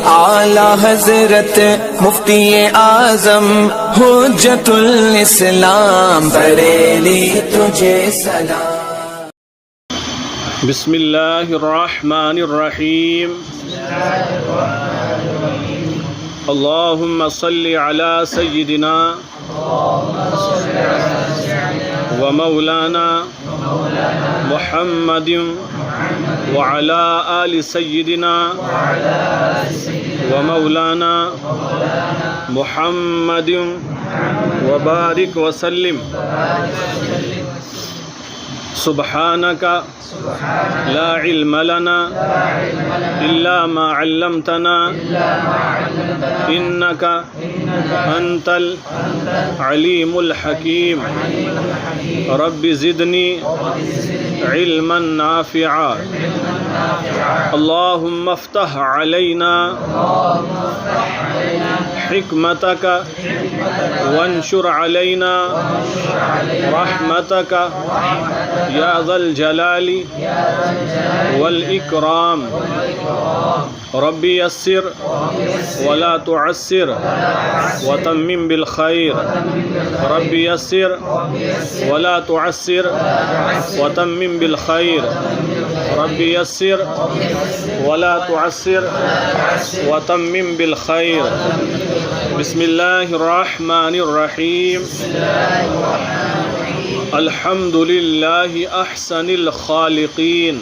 اعلی حضرت مفتی اعظم حجت الاسلام بریلی تجھے سلام۔ بسم اللہ الرحمن الرحیم۔ اللہم صل علی سیدنا و مولانا محمد وعلی آل سیدنا و مولانا محمد وبارک وسلم۔ سبحانک لا علم لنا الا ما علمتنا انک انت العلیم الحکیم۔ رب زدنی علما نافعا۔ اللہم افتح علینا حکمتک وانشر علینا رحمتک یا ذا الجلال والاکرام۔ رب یسر ولا تعسر وتمم بالخیر۔ رب یسر ولا تعسر وتمم بالخیر۔ رب یسر ولا تعسر وتمم بالخیر۔ بسم اللہ الرحمن الرحیم۔ الحمد للہ احسن الخالقین۔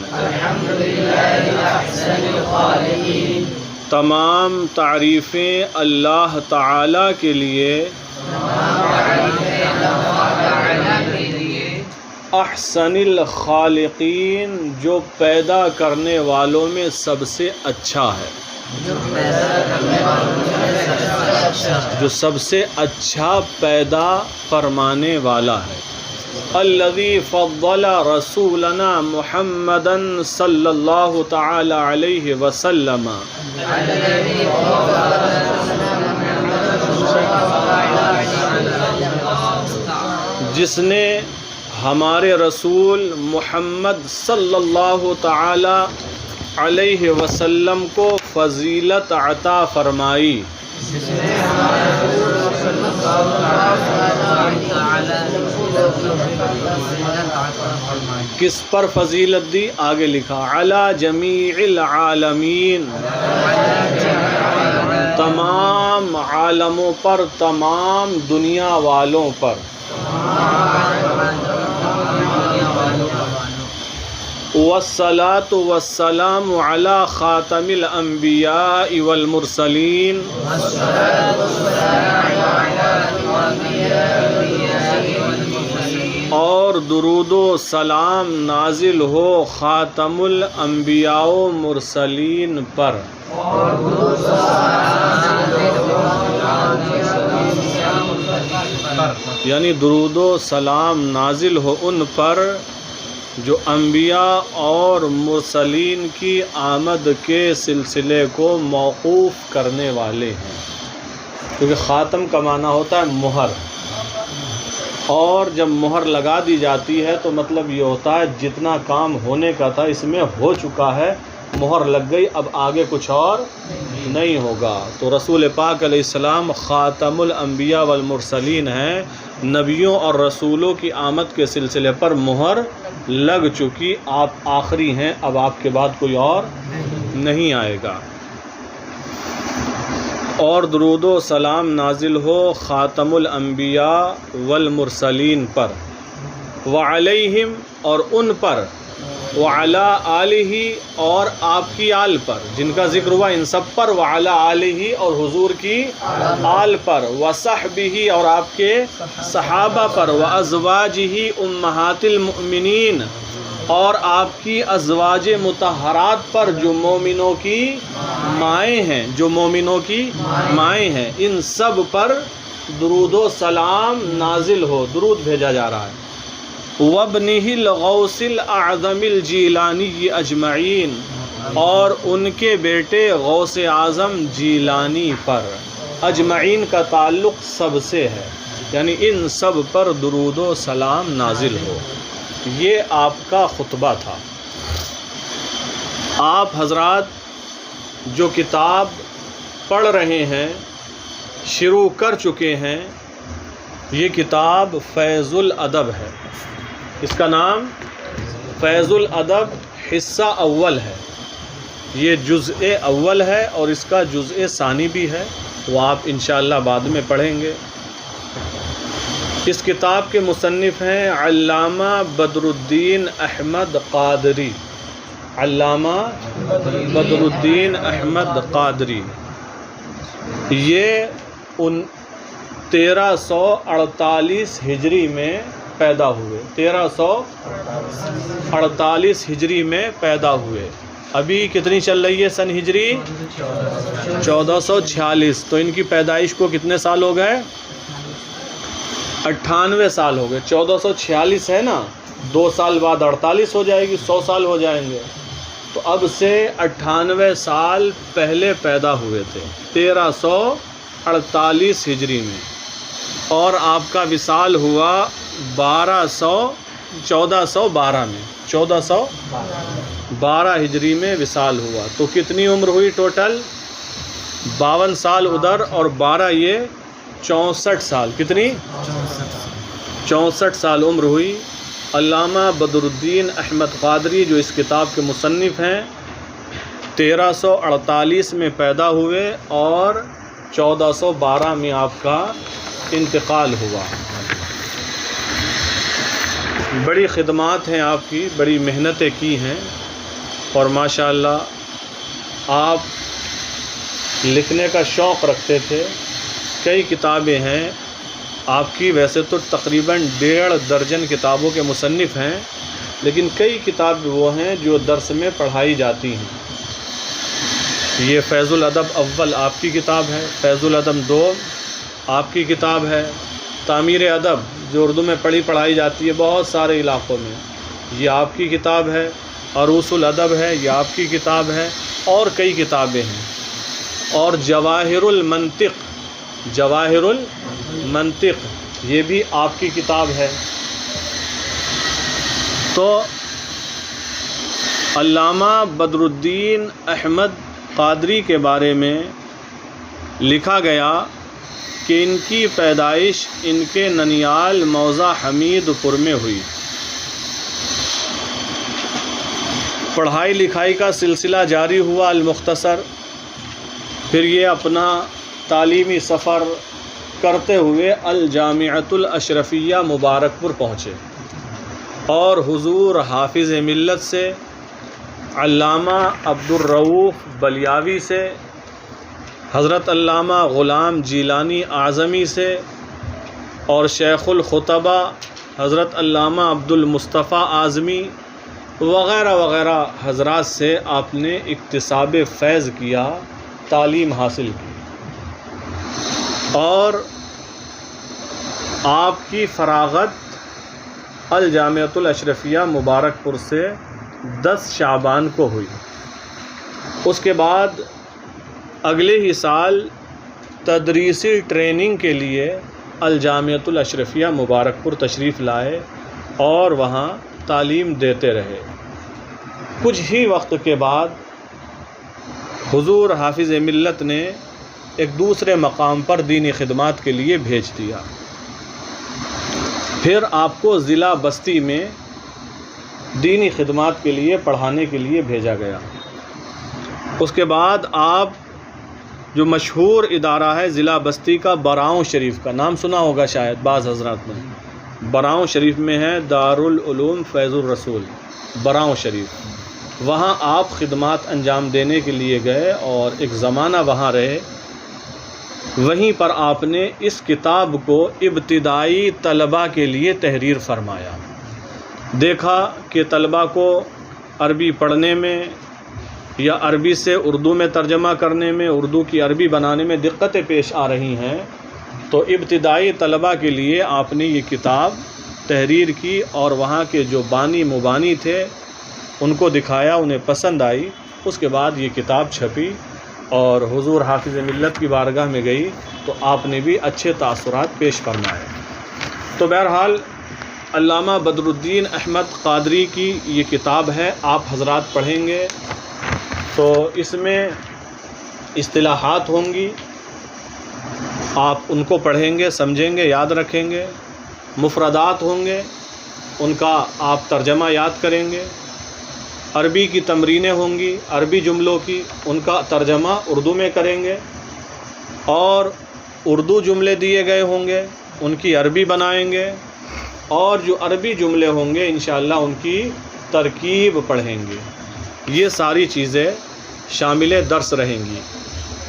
تمام تعریفیں اللہ تعالی کے لیے احسن الخالقین، جو پیدا کرنے والوں میں سب سے اچھا ہے، جو سب سے اچھا پیدا فرمانے والا ہے۔ الذی فضل رسولنا محمدا صلی اللہ تعالی علیہ وسلم، جس نے ہمارے رسول محمد صلی اللہ تعالی علیہ وسلم کو فضیلت عطا فرمائی۔ کس پر فضیلت دی؟ آگے لکھا علی جمیع العالمین، تمام عالموں پر، تمام دنیا والوں پر۔ والصلاة والسلام علی خاتم الانبیاء والمرسلین، اور درود و سلام نازل ہو خاتم الانبیاء و مرسلین پر۔ یعنی درود و سلام نازل ہو ان پر جو انبیاء اور مرسلین کی آمد کے سلسلے کو موقوف کرنے والے ہیں، کیونکہ خاتم کا معنی ہوتا ہے مہر، اور جب مہر لگا دی جاتی ہے تو مطلب یہ ہوتا ہے جتنا کام ہونے کا تھا اس میں ہو چکا ہے، مہر لگ گئی، اب آگے کچھ اور نہیں ہوگا۔ تو رسول پاک علیہ السلام خاتم الانبیاء والمرسلین ہیں، نبیوں اور رسولوں کی آمد کے سلسلے پر مہر لگ چکی، آپ آخری ہیں، اب آپ کے بعد کوئی اور نہیں آئے گا۔ اور درود و سلام نازل ہو خاتم الانبیاء والمرسلین پر، وعلیہم، اور ان پر، وعلی آلہ، اور آپ کی آل پر، جن کا ذکر ہوا ان سب پر، وعلی آلہ، اور حضور کی آل پر، وصحبہ، اور آپ کے صحابہ پر، وازواجہ امہات المؤمنین، اور آپ کی ازواج مطہرات پر جو مومنوں کی مائیں ہیں، جو مومنوں کی مائیں ہیں، ان سب پر درود و سلام نازل ہو، درود بھیجا جا رہا ہے۔ وابنہ الغوث الاعظم الجیلانی اجمعین، اور ان کے بیٹے غوث اعظم جیلانی پر۔ اجمعین کا تعلق سب سے ہے، یعنی ان سب پر درود و سلام نازل ہو۔ یہ آپ کا خطبہ تھا۔ آپ حضرات جو کتاب پڑھ رہے ہیں، شروع کر چکے ہیں، یہ کتاب فیض الادب ہے۔ اس کا نام فیض الادب حصہ اول ہے، یہ جزء اول ہے اور اس کا جزء ثانی بھی ہے، وہ آپ انشاءاللہ بعد میں پڑھیں گے۔ اس کتاب کے مصنف ہیں علامہ بدر الدین احمد قادری، علامہ بدر الدین احمد قادری۔ یہ 1348 ہجری میں پیدا ہوئے، 1348 ہجری میں پیدا ہوئے۔ ابھی کتنی چل رہی ہے سن ہجری؟ 1446۔ تو ان کی پیدائش کو کتنے سال ہو گئے؟ 98 سال ہو گئے۔ 1446 ہے نا، 2 سال بعد 48 ہو جائے گی، 100 سال ہو جائیں گے۔ تو اب سے 98 سال پہلے پیدا ہوئے تھے، 1348 ہجری میں، اور آپ کا وصال ہوا 1412 میں، 1412 ہجری میں وصال ہوا۔ تو کتنی عمر ہوئی ٹوٹل؟ 52 سال ادھر اور 12 یہ 64 سال۔ کتنی؟ 64 سال عمر ہوئی۔ علامہ بدر الدین احمد قادری جو اس کتاب کے مصنف ہیں 1348 میں پیدا ہوئے اور 1412 میں آپ کا انتقال ہوا۔ بڑی خدمات ہیں آپ کی، بڑی محنتیں کی ہیں، اور ماشاءاللہ آپ لکھنے کا شوق رکھتے تھے۔ کئی کتابیں ہیں آپ کی، ویسے تو تقریباً 1.5 درجن کتابوں کے مصنف ہیں، لیکن کئی کتابیں وہ ہیں جو درس میں پڑھائی جاتی ہیں۔ یہ فیض الادب اول آپ کی کتاب ہے، فیض الادب 2 آپ کی کتاب ہے، تعمیر ادب جو اردو میں پڑھائی جاتی ہے بہت سارے علاقوں میں، یہ آپ کی کتاب ہے، عروس الادب ہے، یہ آپ کی کتاب ہے، اور کئی کتابیں ہیں۔ اور جواہر المنطق، جواہر المنطق یہ بھی آپ کی کتاب ہے۔ تو علامہ بدر الدین احمد قادری کے بارے میں لکھا گیا کہ ان کی پیدائش ان کے ننیال موضع حمید پور میں ہوئی۔ پڑھائی لکھائی کا سلسلہ جاری ہوا المختصر، پھر یہ اپنا تعلیمی سفر کرتے ہوئے الجامعۃ الاشرفیہ مبارک پور پہنچے، اور حضور حافظ ملت سے، علامہ عبدالرؤوف بلیاوی سے، حضرت علامہ غلام جیلانی اعظمی سے، اور شیخ الخطبہ حضرت علامہ عبدالمصطفیٰ اعظمی وغیرہ وغیرہ حضرات سے آپ نے اکتساب فیض کیا، تعلیم حاصل کی، اور آپ کی فراغت الجامعۃ الاشرفیہ مبارک پور سے 10 شعبان کو ہوئی۔ اس کے بعد اگلے ہی سال تدریسی ٹریننگ کے لیے الجامعۃ الاشرفیہ مبارک پور تشریف لائے اور وہاں تعلیم دیتے رہے۔ کچھ ہی وقت کے بعد حضور حافظ ملت نے ایک دوسرے مقام پر دینی خدمات کے لیے بھیج دیا۔ پھر آپ کو ضلع بستی میں دینی خدمات کے لیے پڑھانے کے لیے بھیجا گیا۔ اس کے بعد آپ جو مشہور ادارہ ہے ضلع بستی کا، براؤں شریف کا نام سنا ہوگا شاید بعض حضرات نے، براؤں شریف میں ہے دارالعلوم فیض الرسول، براؤں شریف، وہاں آپ خدمات انجام دینے کے لیے گئے اور ایک زمانہ وہاں رہے۔ وہیں پر آپ نے اس کتاب کو ابتدائی طلباء کے لیے تحریر فرمایا۔ دیکھا کہ طلباء کو عربی پڑھنے میں یا عربی سے اردو میں ترجمہ کرنے میں، اردو کی عربی بنانے میں دقتیں پیش آ رہی ہیں، تو ابتدائی طلباء کے لیے آپ نے یہ کتاب تحریر کی، اور وہاں کے جو بانی مبانی تھے ان کو دکھایا، انہیں پسند آئی۔ اس کے بعد یہ کتاب چھپی اور حضور حافظ ملت کی بارگاہ میں گئی، تو آپ نے بھی اچھے تاثرات پیش فرمائے۔ تو بہرحال علامہ بدر الدین احمد قادری کی یہ کتاب ہے، آپ حضرات پڑھیں گے تو اس میں اصطلاحات ہوں گی، آپ ان کو پڑھیں گے، سمجھیں گے، یاد رکھیں گے۔ مفردات ہوں گے، ان کا آپ ترجمہ یاد کریں گے۔ عربی کی تمرینیں ہوں گی، عربی جملوں کی، ان کا ترجمہ اردو میں کریں گے۔ اور اردو جملے دیے گئے ہوں گے، ان کی عربی بنائیں گے، اور جو عربی جملے ہوں گے انشاءاللہ ان کی ترکیب پڑھیں گے۔ یہ ساری چیزیں شامل درس رہیں گی۔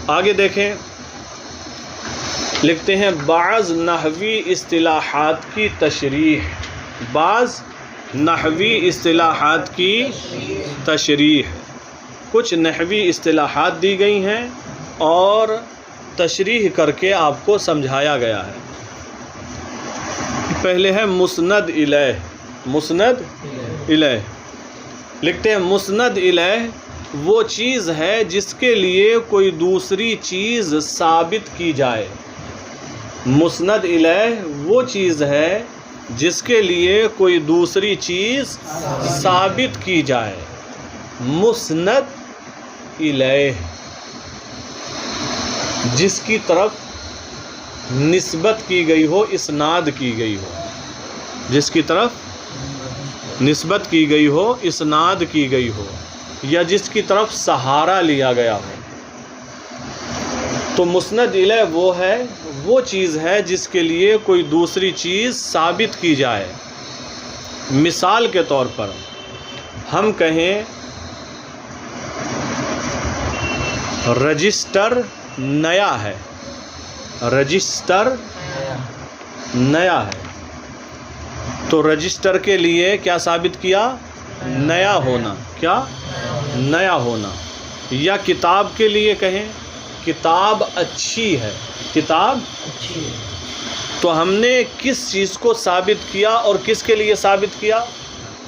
آگے دیکھیں، لکھتے ہیں بعض نحوی اصطلاحات کی تشریح، بعض نحوی اصطلاحات کی تشریح، کچھ نحوی اصطلاحات دی گئی ہیں اور تشریح کر کے آپ کو سمجھایا گیا ہے۔ پہلے ہے مسند الیہ، مسند الیہ، لکھتے ہیں مسند الیہ وہ چیز ہے جس کے لیے کوئی دوسری چیز ثابت کی جائے۔ مسند الیہ وہ چیز ہے جس کے لیے کوئی دوسری چیز ثابت کی جائے۔ مسند الیہ، جس کی طرف نسبت کی گئی ہو، اسناد کی گئی ہو، جس کی طرف نسبت کی گئی ہو، اسناد کی گئی ہو، یا جس کی طرف سہارا لیا گیا ہو۔ تو مسند الیہ وہ ہے، وہ چیز ہے جس کے لیے کوئی دوسری چیز ثابت کی جائے۔ مثال کے طور پر ہم کہیں رجسٹر نیا ہے، رجسٹر نیا ہے، تو رجسٹر کے لیے کیا ثابت کیا؟ نیا ہونا، کیا؟ نیا ہونا۔ یا کتاب کے لیے کہیں کتاب اچھی ہے، کتاب اچھی ہے، تو ہم نے کس چیز کو ثابت کیا اور کس کے لیے ثابت کیا؟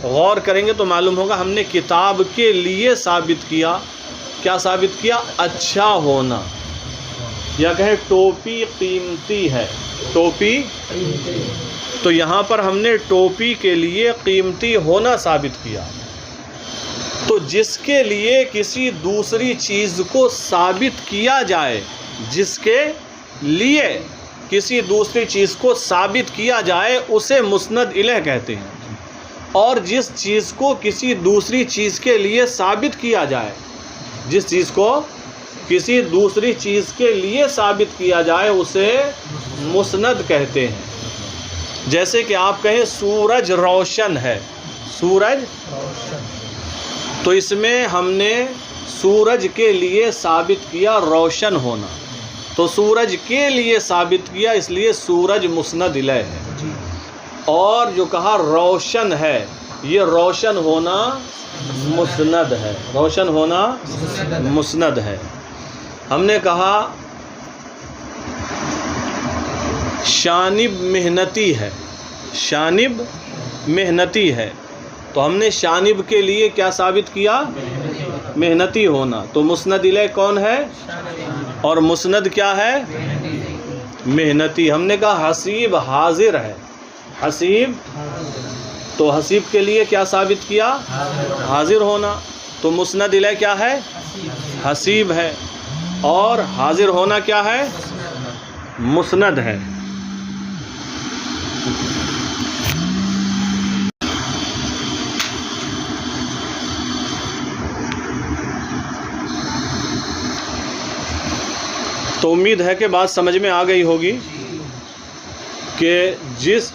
غور کریں گے تو معلوم ہوگا ہم نے کتاب کے لیے ثابت کیا۔ کیا ثابت کیا؟ اچھا ہونا۔ یا کہیں ٹوپی قیمتی ہے، ٹوپی، تو یہاں پر ہم نے ٹوپی کے لیے قیمتی ہونا ثابت کیا۔ تو جس کے لیے کسی دوسری چیز کو ثابت کیا جائے، جس کے لیے کسی دوسری چیز کو ثابت کیا جائے اسے مسند الیہ کہتے ہیں۔ اور جس چیز کو کسی دوسری چیز کے لیے ثابت کیا جائے، جس چیز کو کسی دوسری چیز کے لیے ثابت کیا جائے اسے مسند کہتے ہیں۔ جیسے کہ آپ کہیں سورج روشن ہے، سورج، تو اس میں ہم نے سورج کے لیے ثابت کیا روشن ہونا، تو سورج کے لیے ثابت کیا، اس لیے سورج مسند الیہ ہے۔ اور جو کہا روشن ہے، یہ روشن ہونا مسند ہے، روشن ہونا مسند ہے۔ ہم نے کہا شانب محنتی ہے، شانب محنتی ہے، تو ہم نے شانب کے لیے کیا ثابت کیا؟ محنتی ہونا، تو مسند الیہ کون ہے؟ اور مسند کیا ہے؟ محنتی۔ ہم نے کہا حسیب حاضر ہے، حسیب، تو حسیب کے لیے کیا ثابت کیا؟ حاضر ہونا، تو مسند الیہ کیا ہے؟ حسیب ہے، اور حاضر ہونا کیا ہے؟ مسند ہے۔ تو امید ہے کہ بات سمجھ میں آ گئی ہوگی کہ جس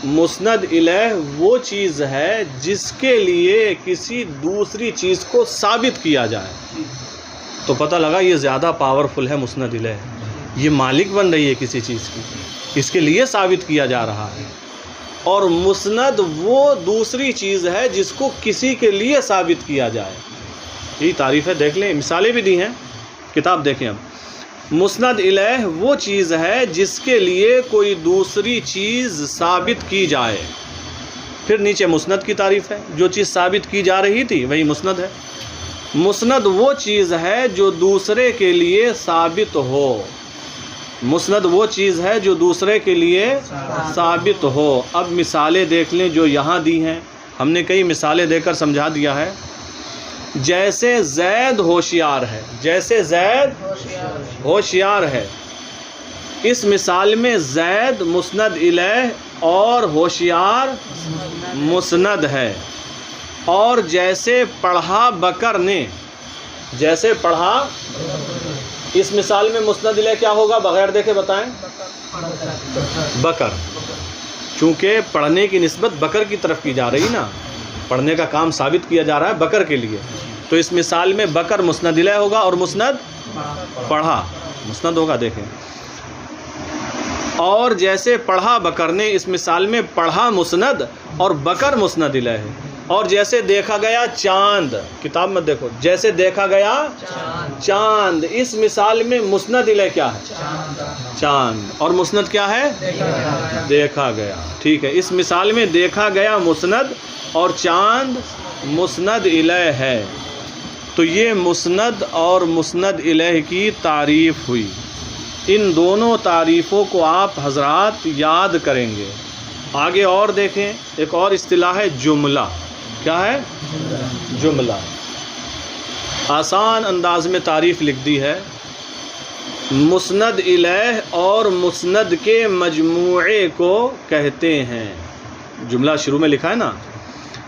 مسند الیہ وہ چیز ہے جس کے لیے کسی دوسری چیز کو ثابت کیا جائے، تو پتہ لگا یہ زیادہ پاورفل ہے مسند الیہ، یہ مالک بن رہی ہے کسی چیز کی، اس کے لیے ثابت کیا جا رہا ہے۔ اور مسند وہ دوسری چیز ہے جس کو کسی کے لیے ثابت کیا جائے۔ یہی تعریف ہے، دیکھ لیں، مثالیں بھی دی ہیں، کتاب دیکھیں اب۔ مسند الیہ وہ چیز ہے جس کے لیے کوئی دوسری چیز ثابت کی جائے۔ پھر نیچے مسند کی تعریف ہے، جو چیز ثابت کی جا رہی تھی وہی مسند ہے۔ مسند وہ چیز ہے جو دوسرے کے لیے ثابت ہو، مسند وہ چیز ہے جو دوسرے کے لیے ثابت ہو۔ اب مثالیں دیکھ لیں جو یہاں دی ہیں، ہم نے کئی مثالیں دے کر سمجھا دیا ہے۔ جیسے زید ہوشیار ہے، جیسے زید ہوشیار ہے، اس مثال میں زید مسند الیہ اور ہوشیار مسند ہے۔ اور جیسے پڑھا بکر نے، جیسے پڑھا، اس مثال میں مسند الیہ کیا ہوگا بغیر دیکھے بتائیں؟ بکر، چونکہ پڑھنے کی نسبت بکر کی طرف کی جا رہی نا، پڑھنے کا کام ثابت کیا جا رہا ہے بکر کے لیے، تو اس مثال میں بکر مسند الیہ ہوگا اور مسند پڑھا مسند ہوگا۔ دیکھیں، اور جیسے پڑھا بکر نے، اس مثال میں پڑھا مسند اور بکر مسند الیہ ہے۔ اور جیسے دیکھا گیا چاند، کتاب میں دیکھو، جیسے دیکھا گیا چاند، اس مثال میں مسند الیہ کیا ہے؟ چاند، اور مسند کیا ہے؟ دیکھا گیا۔ ٹھیک ہے، اس مثال میں دیکھا گیا مسند اور چاند مسند الیہ ہے۔ تو یہ مسند اور مسند الیہ کی تعریف ہوئی۔ ان دونوں تعریفوں کو آپ حضرات یاد کریں گے۔ آگے اور دیکھیں، ایک اور اصطلاح ہے جملہ۔ کیا ہے؟ جملہ۔ آسان انداز میں تعریف لکھ دی ہے، مسند الیہ اور مسند کے مجموعے کو کہتے ہیں۔ جملہ شروع میں لکھا ہے نا،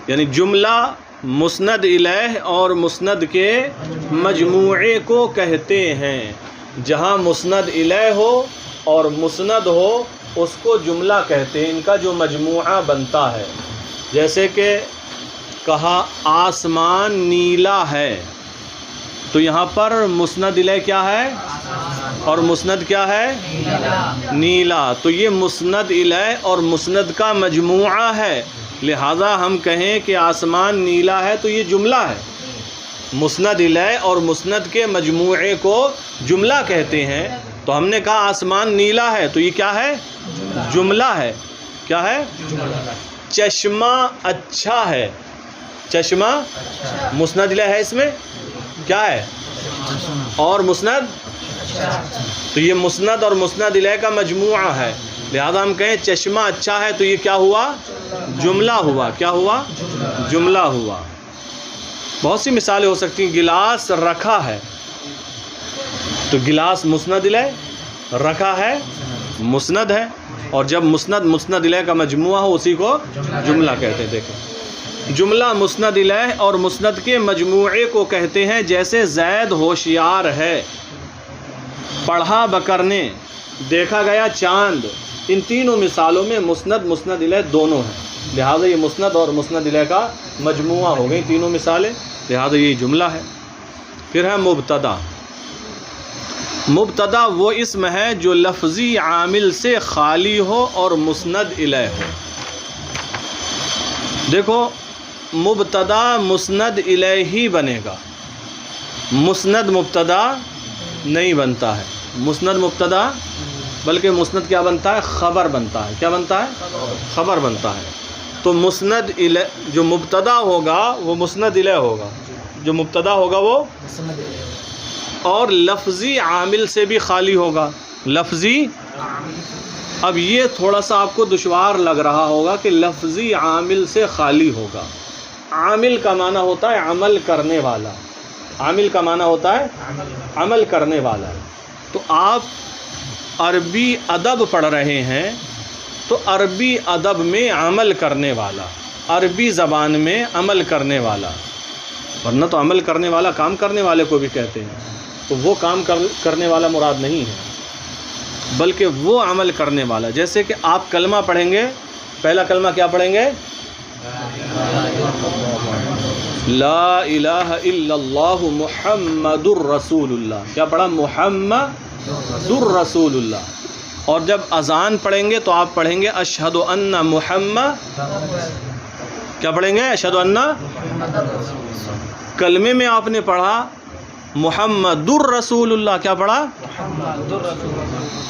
یعنی جملہ مسند الیہ اور مسند کے مجموعے کو کہتے ہیں۔ جہاں مسند الیہ ہو اور مسند ہو اس کو جملہ کہتے ہیں، ان کا جو مجموعہ بنتا ہے۔ جیسے کہ کہا آسمان نیلا ہے، تو یہاں پر مسند الیہ کیا ہے اور مسند کیا ہے؟ نیلا۔ تو یہ مسند الیہ اور مسند کا مجموعہ ہے، لہذا ہم کہیں کہ آسمان نیلا ہے تو یہ جملہ ہے۔ مسند الیہ اور مسند کے مجموعے کو جملہ کہتے ہیں۔ تو ہم نے کہا آسمان نیلا ہے تو یہ کیا ہے؟ جملہ ہے۔ کیا ہے؟ چشمہ اچھا ہے، چشمہ مسند الیہ ہے، اس میں کیا ہے؟ اور مسند، تو یہ مسند اور مسند الیہ کا مجموعہ ہے، لہذا ہم کہیں چشمہ اچھا ہے تو یہ کیا ہوا؟ جملہ ہوا۔ کیا ہوا؟ جملہ ہوا۔ بہت سی مثالیں ہو سکتی ہیں۔ گلاس رکھا ہے، تو گلاس مسند الیہ، رکھا ہے مسند ہے، اور جب مسند مسند الیہ کا مجموعہ ہو اسی کو جملہ کہتے ہیں۔ دیکھیں، جملہ مسند الیہ اور مسند کے مجموعے کو کہتے ہیں۔ جیسے زید ہوشیار ہے، پڑھا بکر نے، دیکھا گیا چاند، ان تینوں مثالوں میں مسند مسند الیہ دونوں ہیں، لہذا یہ مسند اور مسند الیہ کا مجموعہ ہو گئی تینوں مثالیں، لہذا یہ جملہ ہے۔ پھر ہے مبتدا۔ مبتدا وہ اسم ہے جو لفظی عامل سے خالی ہو اور مسند الیہ ہو۔ دیکھو، مبتدا مسند الیہ ہی بنے گا، مسند مبتدا نہیں بنتا ہے۔ مسند مبتدا، بلکہ مسند کیا بنتا ہے؟ خبر بنتا ہے۔ کیا بنتا ہے؟ خبر بنتا ہے۔ تو مسند الیہ جو مبتدا ہوگا وہ مسند الیہ ہوگا، جو مبتدا ہوگا وہ، اور لفظی عامل سے بھی خالی ہوگا، لفظی۔ اب یہ تھوڑا سا آپ کو دشوار لگ رہا ہوگا کہ لفظی عامل سے خالی ہوگا۔ عامل کا معنی ہوتا ہے عمل کرنے والا، عامل کا معنی ہوتا ہے عمل کرنے والا۔ تو آپ عربی ادب پڑھ رہے ہیں تو عربی ادب میں عمل کرنے والا، عربی زبان میں عمل کرنے والا، ورنہ تو عمل کرنے والا کام کرنے والے کو بھی کہتے ہیں، تو وہ کام کرنے والا مراد نہیں ہے، بلکہ وہ عمل کرنے والا۔ جیسے کہ آپ کلمہ پڑھیں گے، پہلا کلمہ کیا پڑھیں گے؟ لا الہ الا اللہ محمد الرسول اللہ۔ کیا پڑھا؟ محمد الرسول اللہ۔ اور جب اذان پڑھیں گے تو آپ پڑھیں گے اشہد ان محمد، کیا پڑھیں گے؟ اشہد ان۔ کلمے میں آپ نے پڑھا محمد الرسول اللہ، کیا پڑھا؟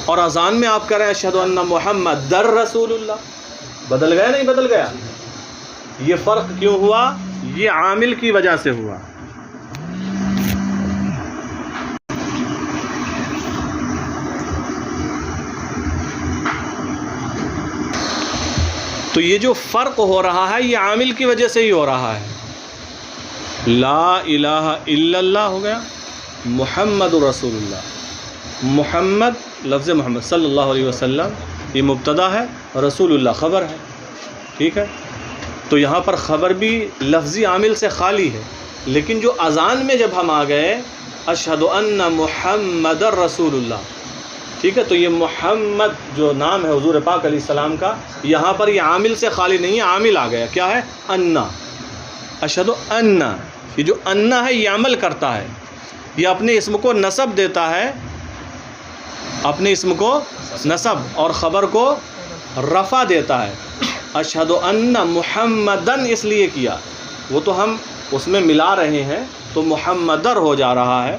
اور اذان میں آپ کہہ رہے ہیں اشہد ان محمد در رسول اللہ، بدل گیا نہیں بدل گیا؟ یہ فرق کیوں ہوا؟ یہ عامل کی وجہ سے ہوا۔ تو یہ جو فرق ہو رہا ہے یہ عامل کی وجہ سے ہی ہو رہا ہے۔ لا الہ الا اللہ ہو گیا، محمد رسول اللہ، محمد لفظ محمد صلی اللہ علیہ وسلم یہ مبتدا ہے، رسول اللہ خبر ہے، ٹھیک ہے. تو یہاں پر خبر بھی لفظی عامل سے خالی ہے، لیکن جو اذان میں جب ہم آ گئے اشہد ان محمد رسول اللہ، ٹھیک ہے، تو یہ محمد جو نام ہے حضور پاک علیہ السلام کا، یہاں پر یہ عامل سے خالی نہیں ہے، عامل آ گیا، کیا ہے؟ انا. اشہد ان، یہ جو انا ہے یہ عمل کرتا ہے، یہ اپنے اسم کو نسب دیتا ہے، اپنے اسم کو نسب اور خبر کو رفع دیتا ہے. اشہد ان محمدن اس لیے کیا، وہ تو ہم اس میں ملا رہے ہیں تو محمدر ہو جا رہا ہے،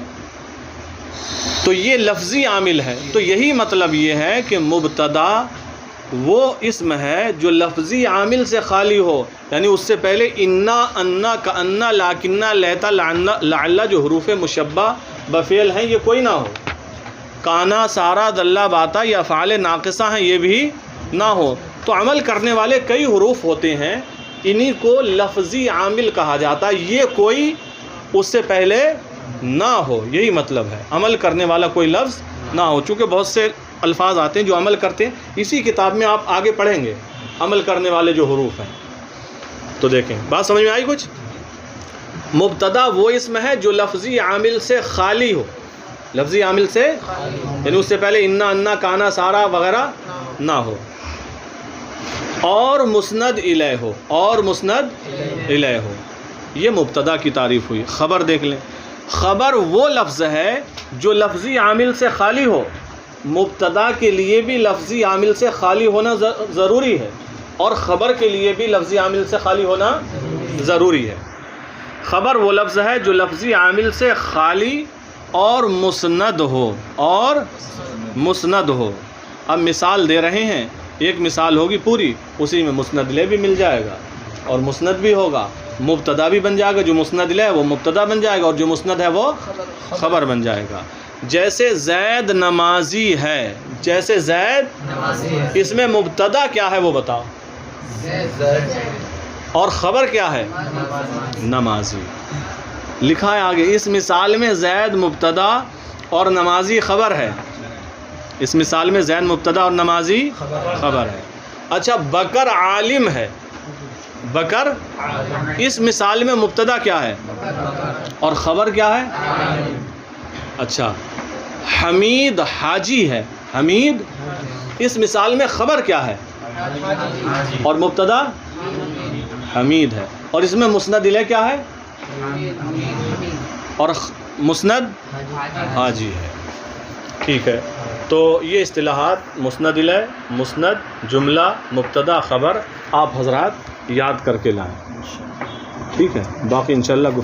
تو یہ لفظی عامل ہے. تو یہی مطلب یہ ہے کہ مبتدا وہ اسم ہے جو لفظی عامل سے خالی ہو، یعنی اس سے پہلے انا، انا، کانا، لاکنہ، لیتا، لعل جو حروف مشبہ بفعل ہیں یہ کوئی نہ ہو، کانا، سارا، دلہ، باتا یا افعال ناقصہ ہیں یہ بھی نہ ہو. تو عمل کرنے والے کئی حروف ہوتے ہیں، انہی کو لفظی عامل کہا جاتا ہے، یہ کوئی اس سے پہلے نہ ہو، یہی مطلب ہے، عمل کرنے والا کوئی لفظ نہ ہو. چونکہ بہت سے الفاظ آتے ہیں جو عمل کرتے ہیں، اسی کتاب میں آپ آگے پڑھیں گے عمل کرنے والے جو حروف ہیں. تو دیکھیں بات سمجھ میں آئی کچھ؟ مبتدا وہ اسم ہے جو لفظی عامل سے خالی ہو، لفظی عامل سے یعنی اس سے پہلے انا، انا، کانا، سارا وغیرہ نہ ہو، اور مسند الیہ ہو، اور مسند الیہ ہو. یہ مبتدا کی تعریف ہوئی. خبر دیکھ لیں، خبر وہ لفظ ہے جو لفظی عامل سے خالی ہو. مبتدا کے لیے بھی لفظی عامل سے خالی ہونا ضروری ہے، اور خبر کے لیے بھی لفظی عامل سے خالی ہونا ضروری ہے. خبر وہ لفظ ہے جو لفظی عامل سے خالی اور مسند ہو، اور مسند ہو. اب مثال دے رہے ہیں، ایک مثال ہوگی پوری، اسی میں مسند لے بھی مل جائے گا اور مسند بھی ہوگا، مبتدا بھی بن جائے گا، جو مسند لے وہ مبتدا بن جائے گا اور جو مسند ہے وہ خبر بن جائے گا. جیسے زید نمازی ہے، جیسے زید، اس میں مبتدا کیا ہے وہ بتاؤ، اور خبر کیا ہے؟ نمازی. لکھا ہے آگے، اس مثال میں زید مبتدا اور نمازی خبر ہے. اس مثال میں زید مبتدا اور نمازی خبر ہے. اچھا بکر عالم ہے، بکر، اس مثال میں مبتدا کیا ہے اور خبر کیا ہے؟ اچھا حمید حاجی ہے، حمید، اس مثال میں خبر کیا ہے اور مبتدا حمید ہے، اور اس میں مسند الیہ کیا ہے اور مسند حاجی ہے. ٹھیک ہے، تو یہ اصطلاحات مسند الیہ، مسند، جملہ، مبتدا، خبر آپ حضرات یاد کر کے لائیں. ٹھیک ہے، باقی انشاءاللہ گفتگو